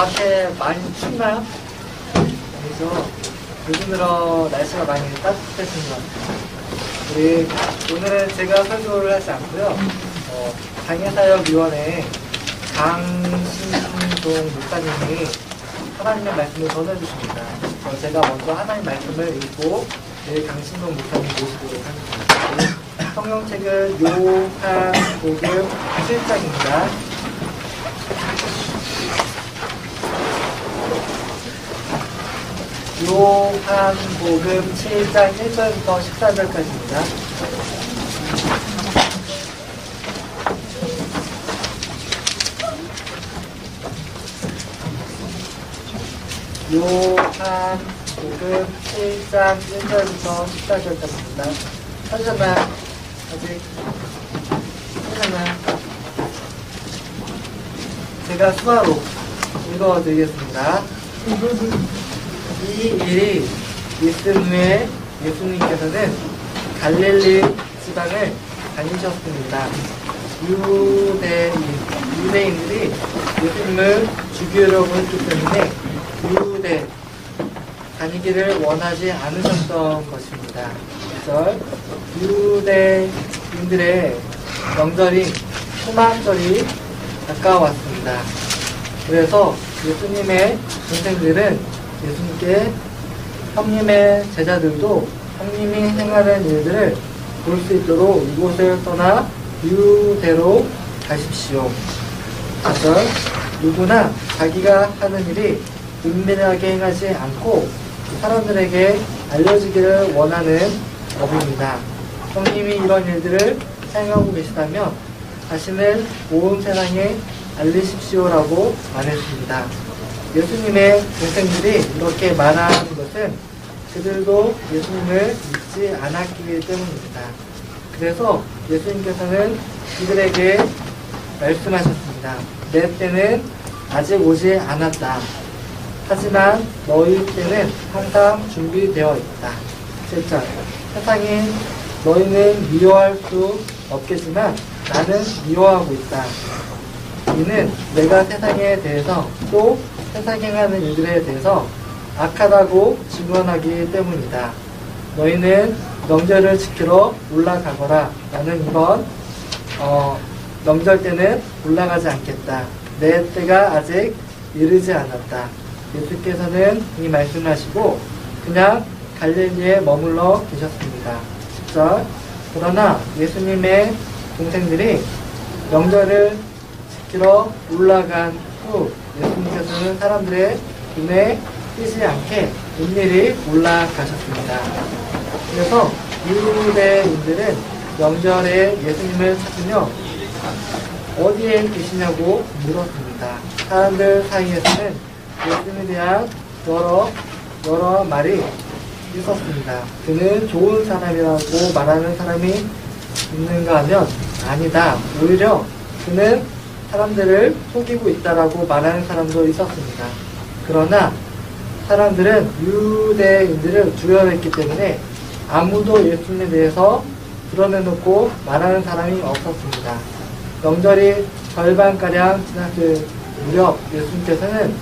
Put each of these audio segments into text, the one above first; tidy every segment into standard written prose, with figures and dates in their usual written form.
밖에 많이 춥나요? 그래서 요즘 들어 날씨가 많이 따뜻해진 것 같아요. 우리 오늘은 제가 설교를 하지 않고요. 장애사역위원회 강신동 목사님이 하나님의 말씀을 전해주십니다. 제가 먼저 하나님 말씀을 읽고 내일 강신동 목사님 모시도록 하겠습니다. 성경책은 요한복음 7장입니다. 요한복음 7장 1절부터 14절까지입니다. 요한복음 7장 1절부터 14절까지입니다. 찾으셨나요? 아직? 찾으셨나요? 제가 수화로 읽어드리겠습니다. 이 일이 있은 후에 예수님께서는 갈릴리 지방을 다니셨습니다. 유대인들이 예수님을 죽이려고 했기 때문에 유대 다니기를 원하지 않으셨던 것입니다. 그래서 유대인들의 명절인 초막절이 가까웠습니다. 그래서 예수님의 동생들은 예수님께 형님의 제자들도 형님이 행하는 일들을 볼 수 있도록 이곳을 떠나 유대로 가십시오. 4절 누구나 자기가 하는 일이 은밀하게 행하지 않고 사람들에게 알려지기를 원하는 법입니다. 형님이 이런 일들을 행하고 계시다면 자신을 온 세상에 알리십시오라고 말했습니다. 예수님의 동생들이 이렇게 말하는 것은 그들도 예수님을 믿지 않았기 때문입니다. 그래서 예수님께서는 그들에게 말씀하셨습니다. 내 때는 아직 오지 않았다. 하지만 너희 때는 항상 준비되어 있다. 7절 세상이 너희는 미워할 수 없겠지만 나는 미워하고 있다. 이는 내가 세상에 대해서 또 세상에 행하는 일들에 대해서 악하다고 증언하기 때문이다. 너희는 명절을 지키러 올라가거라. 나는 이번 명절 때는 올라가지 않겠다. 내 때가 아직 이르지 않았다. 예수께서는 이 말씀하시고 그냥 갈릴리에 머물러 계셨습니다. 10절 그러나 예수님의 동생들이 명절을 지키러 올라간 후 예수님께서는 사람들의 눈에 띄지 않게 은밀히 올라가셨습니다. 그래서 유대인들은 명절에 예수님을 찾으며 어디에 계시냐고 물었습니다. 사람들 사이에서는 예수님에 대한 여러 말이 있었습니다. 그는 좋은 사람이라고 말하는 사람이 있는가 하면 아니다. 오히려 그는 사람들을 속이고 있다라고 말하는 사람도 있었습니다. 그러나 사람들은 유대인들을 두려워했기 때문에 아무도 예수님에 대해서 드러내놓고 말하는 사람이 없었습니다. 명절이 절반가량 지났을 무렵 예수님께서는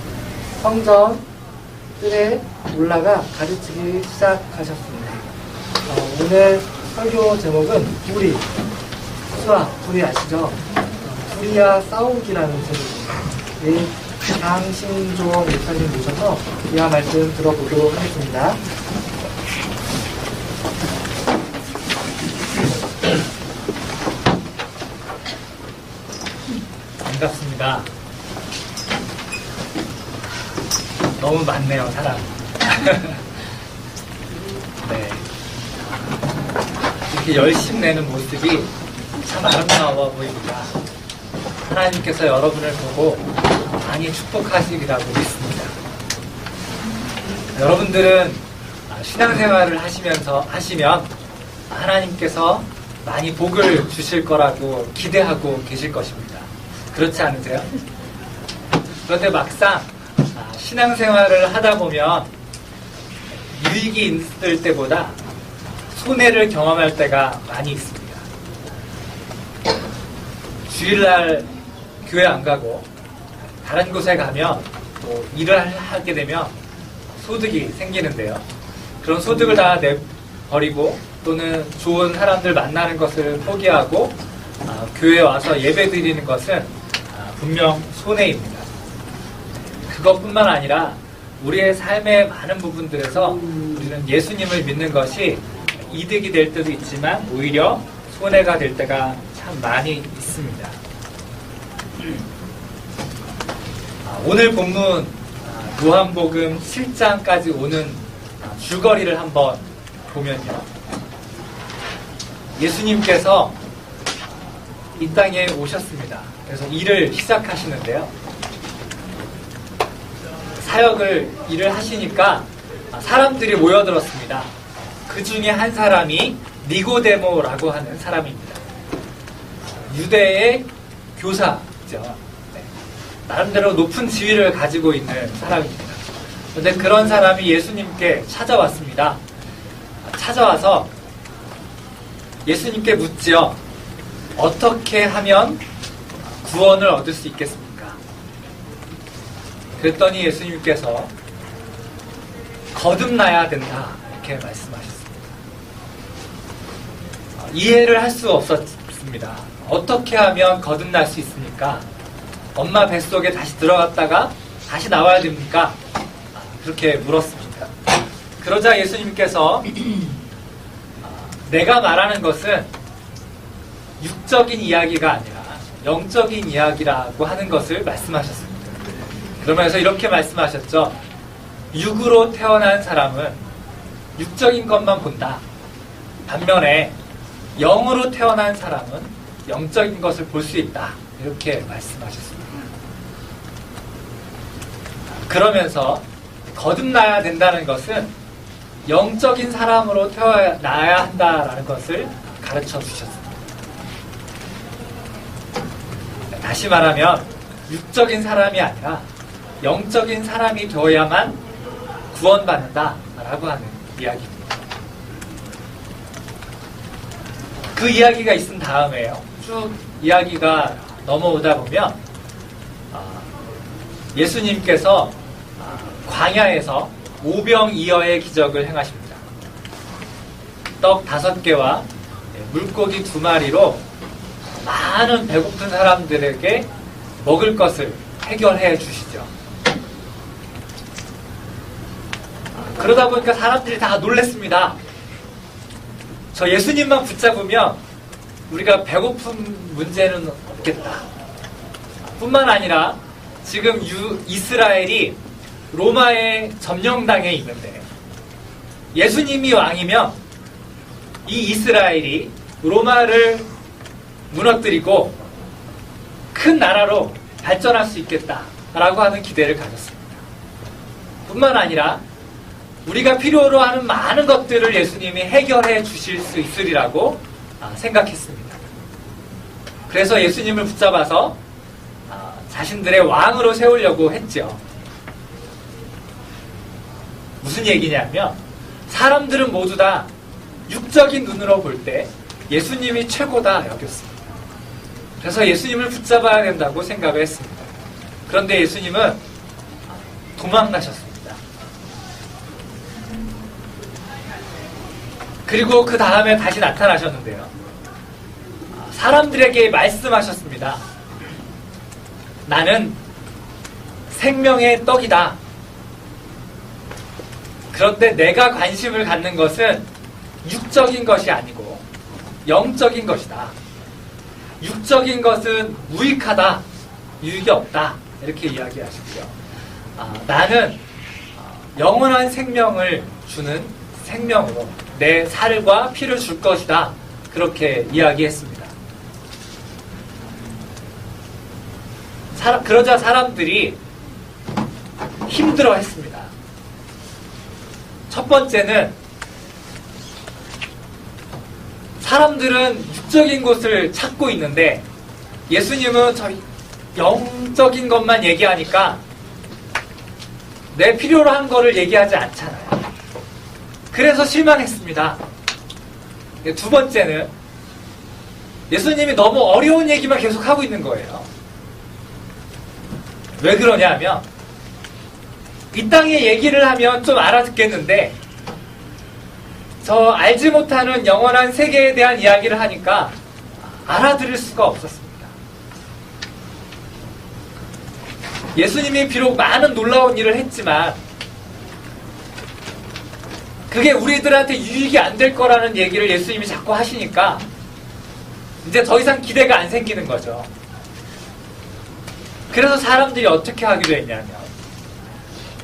성전 뜰에 올라가 가르치기 시작하셨습니다. 오늘 설교 제목은 불이 아시죠? 불이야 싸우기라는 제목입니다. 장신조 목사님 모셔서 이하 말씀 들어보도록 하겠습니다. 반갑습니다. 너무 많네요, 사람. 네. 이렇게 열심 내는 모습이 참 아름다워 보입니다. 하나님께서 여러분을 보고 많이 축복하시리라고 믿습니다. 여러분들은 신앙생활을 하시면 하나님께서 많이 복을 주실 거라고 기대하고 계실 것입니다. 그렇지 않으세요? 그런데 막상 신앙생활을 하다 보면 유익이 있을 때보다 손해를 경험할 때가 많이 있습니다. 주일날 교회 안 가고 다른 곳에 가면 또 일을 하게 되면 소득이 생기는데요. 그런 소득을 다 내버리고 또는 좋은 사람들 만나는 것을 포기하고 교회에 와서 예배 드리는 것은 분명 손해입니다. 그것뿐만 아니라 우리의 삶의 많은 부분들에서 우리는 예수님을 믿는 것이 이득이 될 때도 있지만 오히려 손해가 될 때가 참 많이 있습니다. 오늘 본문 요한복음 7장까지 오는 줄거리를 한번 보면요. 예수님께서 이 땅에 오셨습니다. 그래서 일을 시작하시는데요. 일을 하시니까 사람들이 모여들었습니다. 그 중에 한 사람이 니고데모라고 하는 사람입니다. 유대의 교사죠. 나름대로 높은 지위를 가지고 있는 사람입니다. 그런데 그런 사람이 예수님께 찾아왔습니다. 찾아와서 예수님께 묻지요. 어떻게 하면 구원을 얻을 수 있겠습니까? 그랬더니 예수님께서 거듭나야 된다 이렇게 말씀하셨습니다. 이해를 할 수 없었습니다. 어떻게 하면 거듭날 수 있습니까? 엄마 뱃속에 다시 들어갔다가 다시 나와야 됩니까? 그렇게 물었습니다. 그러자 예수님께서 내가 말하는 것은 육적인 이야기가 아니라 영적인 이야기라고 하는 것을 말씀하셨습니다. 그러면서 이렇게 말씀하셨죠. 육으로 태어난 사람은 육적인 것만 본다. 반면에 영으로 태어난 사람은 영적인 것을 볼 수 있다. 이렇게 말씀하셨습니다. 그러면서 거듭나야 된다는 것은 영적인 사람으로 태어나야 한다라는 것을 가르쳐 주셨습니다. 다시 말하면 육적인 사람이 아니라 영적인 사람이 되어야만 구원받는다라고 하는 이야기입니다. 그 이야기가 있은 다음에요. 쭉 이야기가 넘어오다 보면 예수님께서 광야에서 오병이어의 기적을 행하십니다. 떡 5개와 물고기 2마리로 많은 배고픈 사람들에게 먹을 것을 해결해 주시죠. 그러다 보니까 사람들이 다 놀랐습니다. 저 예수님만 붙잡으면 우리가 배고픈 문제는 없겠다. 뿐만 아니라 지금 이스라엘이 로마의 점령당에 있는데 예수님이 왕이면 이 이스라엘이 로마를 무너뜨리고 큰 나라로 발전할 수 있겠다라고 하는 기대를 가졌습니다. 뿐만 아니라 우리가 필요로 하는 많은 것들을 예수님이 해결해 주실 수 있으리라고 생각했습니다. 그래서 예수님을 붙잡아서 자신들의 왕으로 세우려고 했죠. 무슨 얘기냐면 사람들은 모두 다 육적인 눈으로 볼 때 예수님이 최고다 여겼습니다. 그래서 예수님을 붙잡아야 된다고 생각을 했습니다. 그런데 예수님은 도망가셨습니다. 그리고 그 다음에 다시 나타나셨는데요. 사람들에게 말씀하셨습니다. 나는 생명의 떡이다. 그런데 내가 관심을 갖는 것은 육적인 것이 아니고 영적인 것이다. 육적인 것은 무익하다. 유익이 없다. 이렇게 이야기하시고요. 나는 영원한 생명을 주는 생명으로 내 살과 피를 줄 것이다. 그렇게 이야기했습니다. 그러자 사람들이 힘들어했습니다. 첫 번째는 사람들은 육적인 것을 찾고 있는데 예수님은 저 영적인 것만 얘기하니까 내 필요로 한 거를 얘기하지 않잖아요. 그래서 실망했습니다. 두 번째는 예수님이 너무 어려운 얘기만 계속 하고 있는 거예요. 왜 그러냐면 이 땅의 얘기를 하면 좀 알아듣겠는데 저 알지 못하는 영원한 세계에 대한 이야기를 하니까 알아들을 수가 없었습니다. 예수님이 비록 많은 놀라운 일을 했지만 그게 우리들한테 유익이 안 될 거라는 얘기를 예수님이 자꾸 하시니까 이제 더 이상 기대가 안 생기는 거죠. 그래서 사람들이 어떻게 하기로 했냐면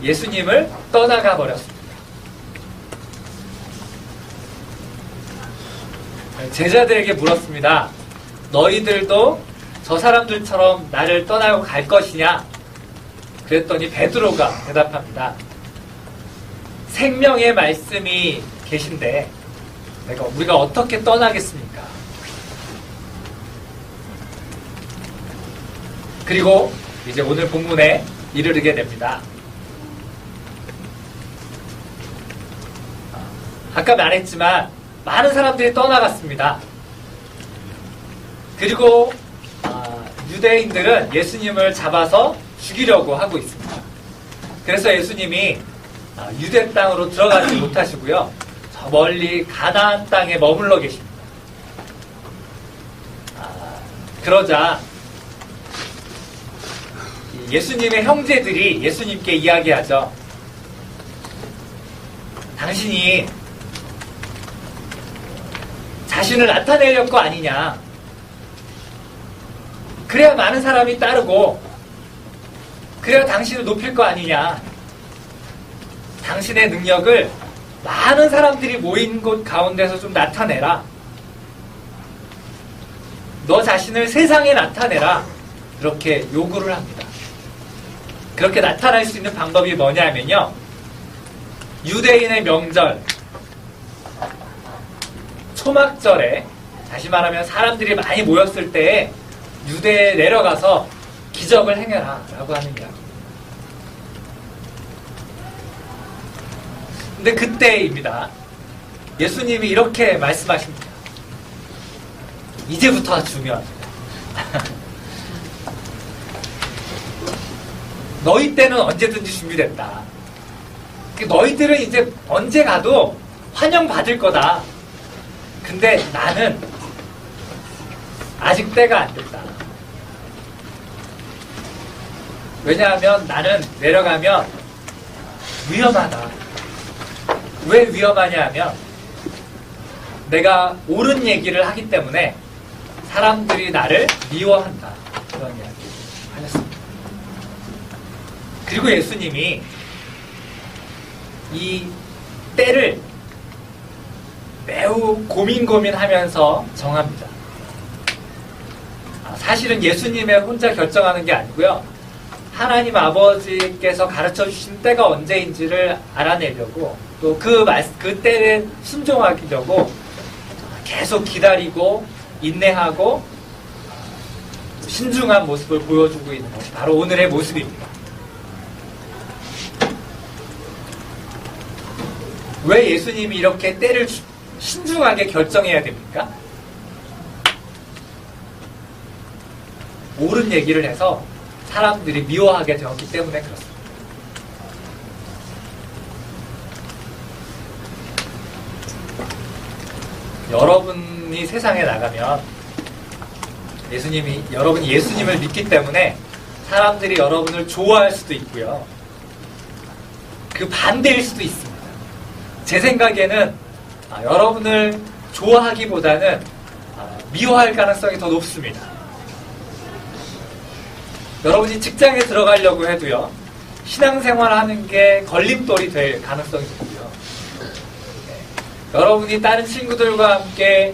예수님을 떠나가 버렸습니다. 제자들에게 물었습니다. 너희들도 저 사람들처럼 나를 떠나고 갈 것이냐? 그랬더니 베드로가 대답합니다. 생명의 말씀이 계신데 우리가 어떻게 떠나겠습니까? 그리고 이제 오늘 본문에 이르게 됩니다. 아까 말했지만 많은 사람들이 떠나갔습니다. 그리고 유대인들은 예수님을 잡아서 죽이려고 하고 있습니다. 그래서 예수님이 유대 땅으로 들어가지 못하시고요. 저 멀리 가나안 땅에 머물러 계십니다. 그러자 예수님의 형제들이 예수님께 이야기하죠. 당신이 자신을 나타내려는 거 아니냐. 그래야 많은 사람이 따르고 그래야 당신을 높일 거 아니냐. 당신의 능력을 많은 사람들이 모인 곳 가운데서 좀 나타내라. 너 자신을 세상에 나타내라. 이렇게 요구를 합니다. 그렇게 나타날 수 있는 방법이 뭐냐면요. 유대인의 명절, 초막절에, 다시 말하면 사람들이 많이 모였을 때 유대에 내려가서 기적을 행해라 라고 하는 이야기입니다. 근데 그때입니다. 예수님이 이렇게 말씀하십니다. 이제부터가 중요합니다. 너희 때는 언제든지 준비됐다. 너희들은 이제 언제 가도 환영받을 거다. 근데 나는 아직 때가 안 됐다. 왜냐하면 나는 내려가면 위험하다. 왜 위험하냐 하면 내가 옳은 얘기를 하기 때문에 사람들이 나를 미워한다. 그런 이야기 하셨습니다. 그리고 예수님이 이 때를 매우 고민하면서 정합니다. 사실은 예수님의 혼자 결정하는 게 아니고요. 하나님 아버지께서 가르쳐 주신 때가 언제인지를 알아내려고 또 그 때에 순종하려고 계속 기다리고 인내하고 신중한 모습을 보여주고 있는 것이 바로 오늘의 모습입니다. 왜 예수님이 이렇게 때를 신중하게 결정해야 됩니까? 옳은 얘기를 해서 사람들이 미워하게 되었기 때문에 그렇습니다. 여러분이 세상에 나가면 여러분이 예수님을 믿기 때문에 사람들이 여러분을 좋아할 수도 있고요. 그 반대일 수도 있습니다. 제 생각에는 여러분을 좋아하기보다는 미워할 가능성이 더 높습니다. 여러분이 직장에 들어가려고 해도요. 신앙생활 하는 게 걸림돌이 될 가능성이 있고요. 여러분이 다른 친구들과 함께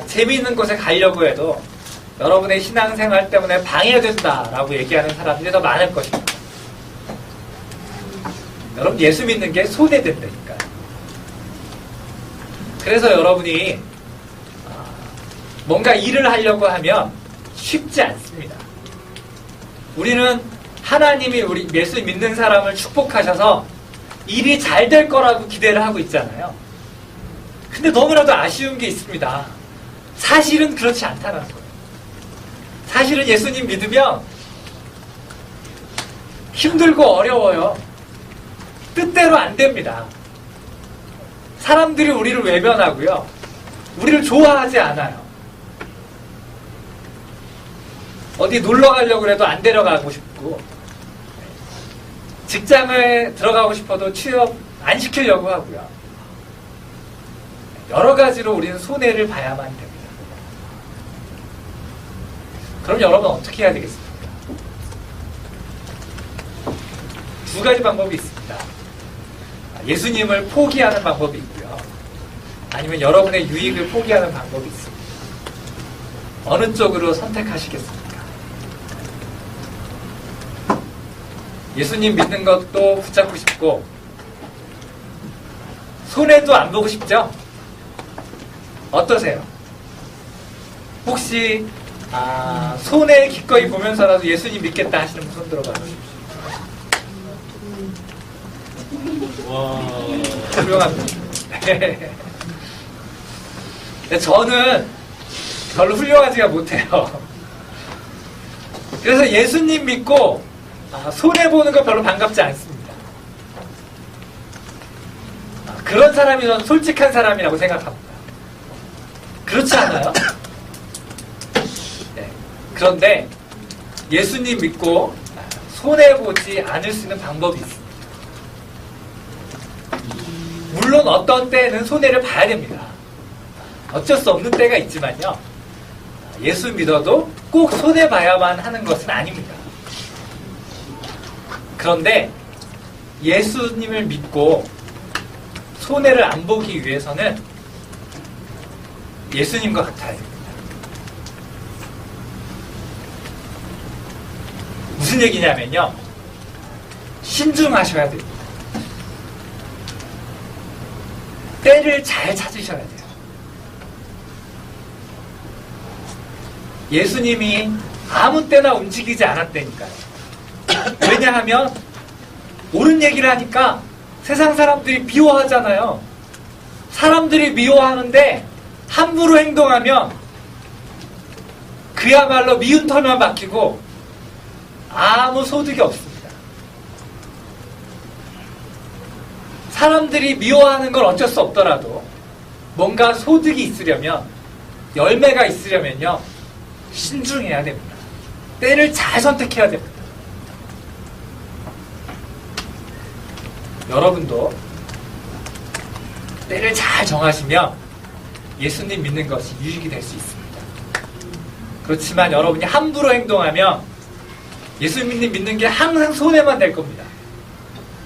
재미있는 곳에 가려고 해도 여러분의 신앙생활 때문에 방해된다라고 얘기하는 사람들이 더 많을 것입니다. 여러분 예수 믿는 게 손해된다니까요. 그래서 여러분이 뭔가 일을 하려고 하면 쉽지 않습니다. 우리는 하나님이 우리 예수 믿는 사람을 축복하셔서 일이 잘 될 거라고 기대를 하고 있잖아요. 근데 너무나도 아쉬운 게 있습니다. 사실은 그렇지 않다는 거예요. 사실은 예수님 믿으면 힘들고 어려워요. 뜻대로 안 됩니다. 사람들이 우리를 외면하고요. 우리를 좋아하지 않아요. 어디 놀러 가려고 해도 안 데려가고 싶고, 직장에 들어가고 싶어도 취업 안 시키려고 하고요. 여러 가지로 우리는 손해를 봐야만 됩니다. 그럼 여러분 어떻게 해야 되겠습니까? 두 가지 방법이 있습니다. 예수님을 포기하는 방법이 있고요. 아니면 여러분의 유익을 포기하는 방법이 있습니다. 어느 쪽으로 선택하시겠습니까? 예수님 믿는 것도 붙잡고 싶고 손해도 안 보고 싶죠? 어떠세요? 혹시 손해 기꺼이 보면서라도 예수님 믿겠다 하시는 분 손 들어봐 주십시오. 와, 훌륭합니다. 저는 별로 훌륭하지가 못해요. 그래서 예수님 믿고 손해보는 거 별로 반갑지 않습니다. 그런 사람이 저는 솔직한 사람이라고 생각합니다. 그렇지 않아요? 네. 그런데 예수님 믿고 손해보지 않을 수 있는 방법이 있습니다. 물론 어떤 때는 손해를 봐야 됩니다. 어쩔 수 없는 때가 있지만요. 예수 믿어도 꼭 손해봐야만 하는 것은 아닙니다. 그런데 예수님을 믿고 손해를 안 보기 위해서는 예수님과 같아야 됩니다. 무슨 얘기냐면요. 신중하셔야 됩니다. 때를 잘 찾으셔야 돼요. 예수님이 아무 때나 움직이지 않았다니까요. 왜냐하면 옳은 얘기를 하니까 세상 사람들이 미워하잖아요. 사람들이 미워하는데 함부로 행동하면 그야말로 미운 털만 박히고 아무 소득이 없습니다. 사람들이 미워하는 건 어쩔 수 없더라도 뭔가 소득이 있으려면, 열매가 있으려면요, 신중해야 됩니다. 때를 잘 선택해야 됩니다. 여러분도 때를 잘 정하시면 예수님 믿는 것이 유익이 될 수 있습니다. 그렇지만 여러분이 함부로 행동하면 예수님 믿는 게 항상 손해만 될 겁니다.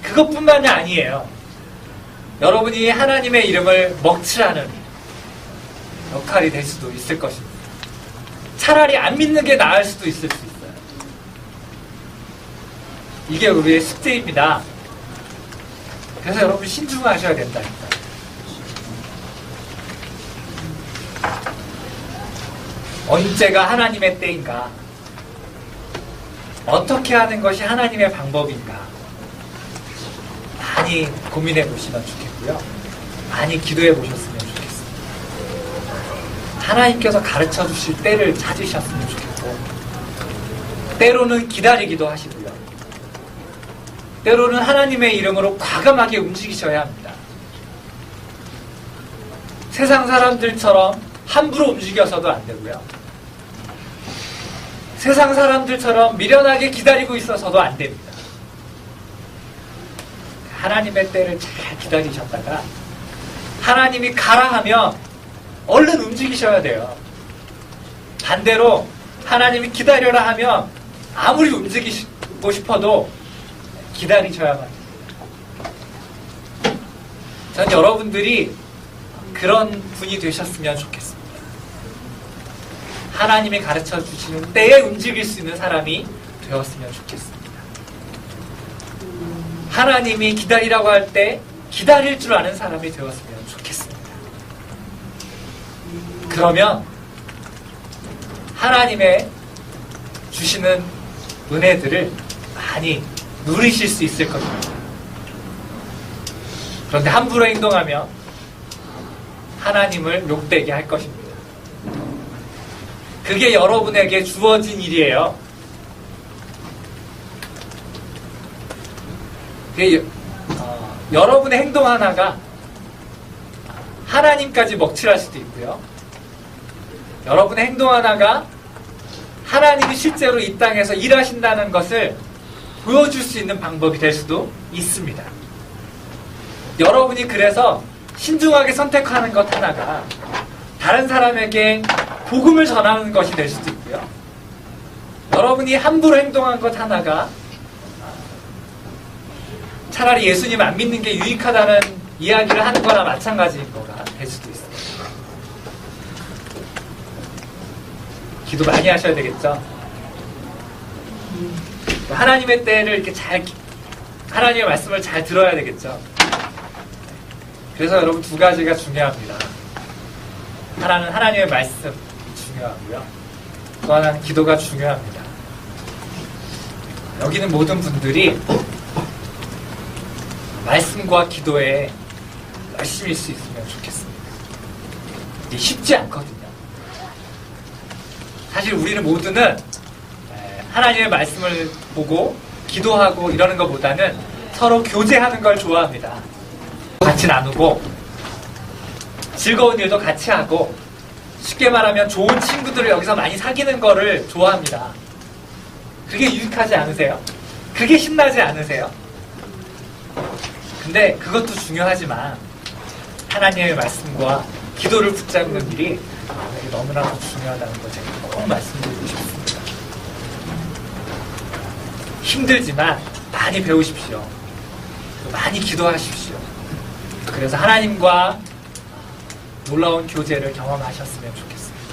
그것뿐만이 아니에요. 여러분이 하나님의 이름을 먹칠하는 역할이 될 수도 있을 것입니다. 차라리 안 믿는 게 나을 수도 있을 수 있어요. 이게 우리의 숙제입니다. 그래서 여러분 신중하셔야 된다니까. 언제가 하나님의 때인가? 어떻게 하는 것이 하나님의 방법인가? 많이 고민해 보시면 좋겠고요. 많이 기도해 보셨으면 좋겠습니다. 하나님께서 가르쳐 주실 때를 찾으셨으면 좋겠고, 때로는 기다리기도 하시고요. 때로는 하나님의 이름으로 과감하게 움직이셔야 합니다. 세상 사람들처럼 함부로 움직여서도 안 되고요. 세상 사람들처럼 미련하게 기다리고 있어서도 안 됩니다. 하나님의 때를 잘 기다리셨다가 하나님이 가라 하면 얼른 움직이셔야 돼요. 반대로 하나님이 기다려라 하면 아무리 움직이고 싶어도 기다리셔야만 합니다. 전 여러분들이 그런 분이 되셨으면 좋겠습니다. 하나님이 가르쳐 주시는 때에 움직일 수 있는 사람이 되었으면 좋겠습니다. 하나님이 기다리라고 할 때 기다릴 줄 아는 사람이 되었으면 좋겠습니다. 그러면 하나님의 주시는 은혜들을 많이 누리실 수 있을 것입니다. 그런데 함부로 행동하면 하나님을 욕되게 할 것입니다. 그게 여러분에게 주어진 일이에요. 여러분의 행동 하나가 하나님까지 먹칠할 수도 있고요. 여러분의 행동 하나가 하나님이 실제로 이 땅에서 일하신다는 것을 보여줄 수 있는 방법이 될 수도 있습니다. 여러분이 그래서 신중하게 선택하는 것 하나가 다른 사람에게 복음을 전하는 것이 될 수도 있고요. 여러분이 함부로 행동한 것 하나가 차라리 예수님 안 믿는 게 유익하다는 이야기를 하는 거나 마찬가지인 거가 될 수도 있습니다. 기도 많이 하셔야 되겠죠? 하나님의 때를 이렇게 하나님의 말씀을 잘 들어야 되겠죠? 그래서 여러분 두 가지가 중요합니다. 하나는 하나님의 말씀이 중요하고요. 또 하나는 기도가 중요합니다. 여기는 모든 분들이 말씀과 기도에 열심일 수 있으면 좋겠습니다. 이게 쉽지 않거든요. 사실 우리는 모두는 하나님의 말씀을 보고 기도하고 이러는 것보다는 서로 교제하는 걸 좋아합니다. 같이 나누고 즐거운 일도 같이 하고 쉽게 말하면 좋은 친구들을 여기서 많이 사귀는 거를 좋아합니다. 그게 유익하지 않으세요? 그게 신나지 않으세요? 근데 그것도 중요하지만 하나님의 말씀과 기도를 붙잡는 일이 너무나도 중요하다는 걸 제가 꼭 말씀드리고 싶습니다. 힘들지만 많이 배우십시오. 많이 기도하십시오. 그래서 하나님과 놀라운 교제를 경험하셨으면 좋겠습니다.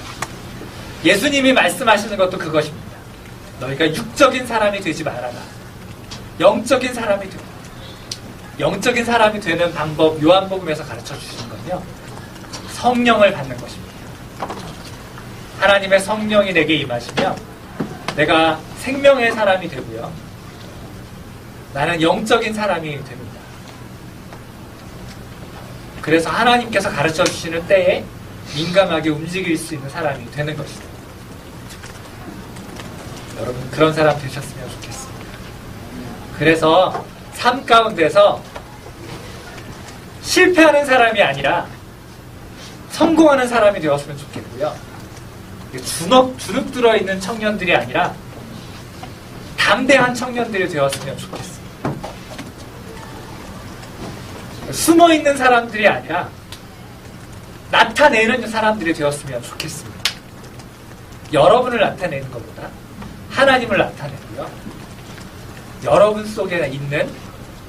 예수님이 말씀하시는 것도 그것입니다. 너희가 육적인 사람이 되지 말아라. 영적인 사람이 되라. 영적인 사람이 되는 방법 요한복음에서 가르쳐 주시는 건요. 성령을 받는 것입니다. 하나님의 성령이 내게 임하시면 내가 생명의 사람이 되고요. 나는 영적인 사람이 됩니다. 그래서 하나님께서 가르쳐 주시는 때에 민감하게 움직일 수 있는 사람이 되는 것이죠. 여러분 그런 사람 되셨으면 좋겠습니다. 그래서 삶 가운데서 실패하는 사람이 아니라 성공하는 사람이 되었으면 좋겠고요. 주눅 들어있는 청년들이 아니라 담대한 청년들이 되었으면 좋겠습니다. 숨어있는 사람들이 아니라 나타내는 사람들이 되었으면 좋겠습니다. 여러분을 나타내는 것보다 하나님을 나타내고요. 여러분 속에 있는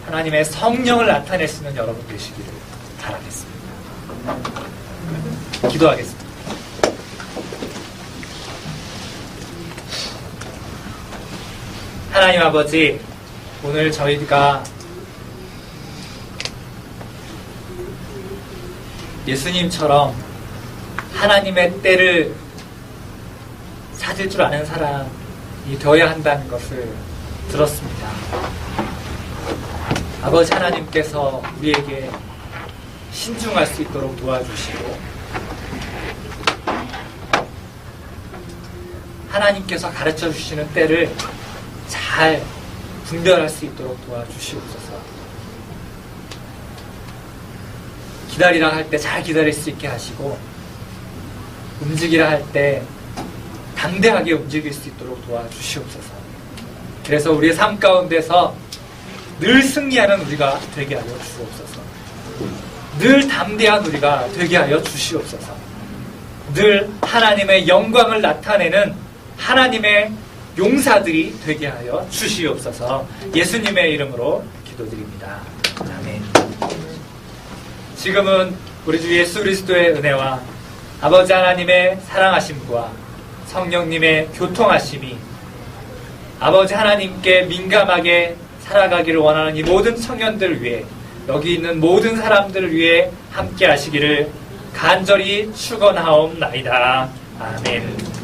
하나님의 성령을 나타낼 수 있는 여러분 되시기를 바라겠습니다. 기도하겠습니다. 하나님 아버지, 오늘 저희가 예수님처럼 하나님의 때를 찾을 줄 아는 사람이 되어야 한다는 것을 들었습니다. 아버지 하나님께서 우리에게 신중할 수 있도록 도와주시고 하나님께서 가르쳐 주시는 때를 잘 분별할 수 있도록 도와주시옵소서. 기다리라 할 때 잘 기다릴 수 있게 하시고 움직이라 할 때 담대하게 움직일 수 있도록 도와주시옵소서. 그래서 우리의 삶 가운데서 늘 승리하는 우리가 되게 하여 주옵소서. 늘 담대한 우리가 되게 하여 주시옵소서. 늘 하나님의 영광을 나타내는 하나님의 용사들이 되게 하여 주시옵소서. 예수님의 이름으로 기도드립니다. 아멘. 지금은 우리 주 예수 그리스도의 은혜와 아버지 하나님의 사랑하심과 성령님의 교통하심이 아버지 하나님께 민감하게 살아가기를 원하는 이 모든 청년들을 위해 여기 있는 모든 사람들을 위해 함께 하시기를 간절히 축원하옵나이다. 아멘.